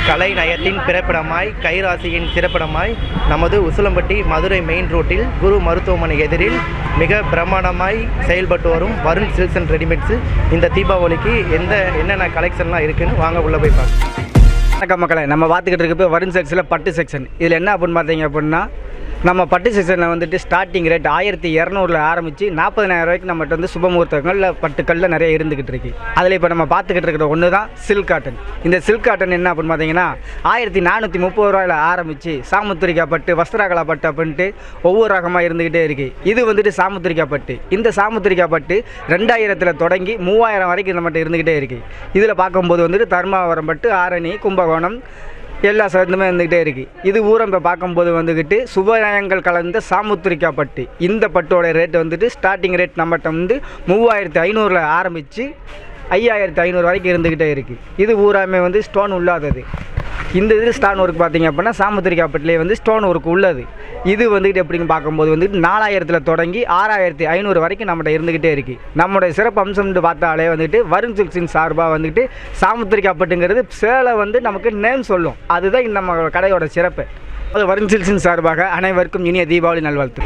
கலை நயத்தின் பிறப்பிடமாய் கைராசியின் சிறப்பிடமாய் நமது உசிலம்பட்டி மதுரை மெயின் ரோட்டில் குரு மருத்துவமனை எதிரில் மிக பிரமாண்டமாய் செயல்பட்டு வரும் வருண் சில்க்ஸ் அண்ட் ரெடிமேட்ஸு இந்த தீபாவளிக்கு என்னென்ன கலெக்ஷன்லாம் இருக்குன்னு வாங்க உள்ளே போய் பார்க்கலாம். வணக்கம் மக்களை, நம்ம பார்த்துக்கிட்டு இருக்க வருண் சில்க்ஸில் பட்டு செக்ஷன். இதில் என்ன அப்படின்னு பார்த்தீங்க அப்படின்னா, நம்ம பட்டு செக்ஷனில் வந்துட்டு ஸ்டார்டிங் ரேட் 1200 ஆரம்பித்து 40,000 ரூபாய்க்கு நம்மகிட்ட வந்து சுபமுகூர்த்தங்களில் பட்டுக்களில் நிறைய இருந்துக்கிட்டு இருக்கு. அதில் இப்போ நம்ம பார்த்துக்கிட்டு இருக்கிற ஒன்று தான் சில்க் காட்டன். இந்த சில்க் காட்டன் என்ன அப்படின்னு பார்த்தீங்கன்னா 1430 ரூபாயில் ஆரம்பித்து சாமுத்திரிக்கா பட்டு, வஸ்திராகலா பட்டு அப்படின்ட்டு ஒவ்வொரு ரகமாக இருந்துக்கிட்டே இருக்குது. இது வந்துட்டு சாமுத்திரிக்கா பட்டு. இந்த சாமுத்திரிக்கா பட்டு 2000 தொடங்கி 3000 வரைக்கும் நம்மகிட்ட இருந்துக்கிட்டே இருக்குது. இதில் பார்க்கும்போது வந்துட்டு தர்மாவரம் பட்டு, ஆரணி, கும்பகோணம் எல்லா சதந்துமே வந்துக்கிட்டே இருக்குது. இது ஊரம் இப்போ பார்க்கும்போது வந்துக்கிட்டு சுபநயங்கள் கலந்த சாமுத்திரிக்கா பட்டு. இந்த பட்டோட ரேட்டு வந்துட்டு ஸ்டார்டிங் ரேட் நம்மகிட்ட வந்து 3500 ஆரம்பித்து 5500 வரைக்கும் இருந்துக்கிட்டே இருக்குது. இது ஊராமே வந்து ஸ்டோன் உள்ளாதது. இந்த இது ஸ்டோன் ஒர்க் பார்த்திங்க அப்படின்னா சாமுத்திரிக்கா பட்டிலே வந்து ஸ்டோன் ஒர்க் உள்ளது. இது வந்துக்கிட்டு எப்படின்னு பார்க்கும்போது வந்துட்டு 4000 தொடங்கி 6500 வரைக்கும் நம்மகிட்ட இருந்துக்கிட்டே இருக்குது. நம்மளுடைய சிறப்பு அம்சம்னு பார்த்தாலே வந்துட்டு வருண் சில்க்ஸின் சார்பாக வந்துட்டு சாமுத்திரிக்கா பட்டுங்கிறது சேலை வந்து நமக்கு நேம் சொல்லும். அதுதான் நம்ம கடையோட சிறப்பு. அது வருண் சில்க்ஸின் சார்பாக அனைவருக்கும் இனிய தீபாவளி நல்வாழ்த்து.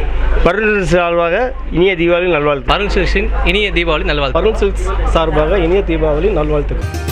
வருண் சில்க்ஸ் சார்பாக இனிய தீபாவளி நல்வாழ்த்து. வருண் சில்க்ஸின் இனிய தீபாவளி நல்வாழ்த்து. வருண் சில்க்ஸ் சார்பாக இனிய தீபாவளி நல்வாழ்த்துக்கள்.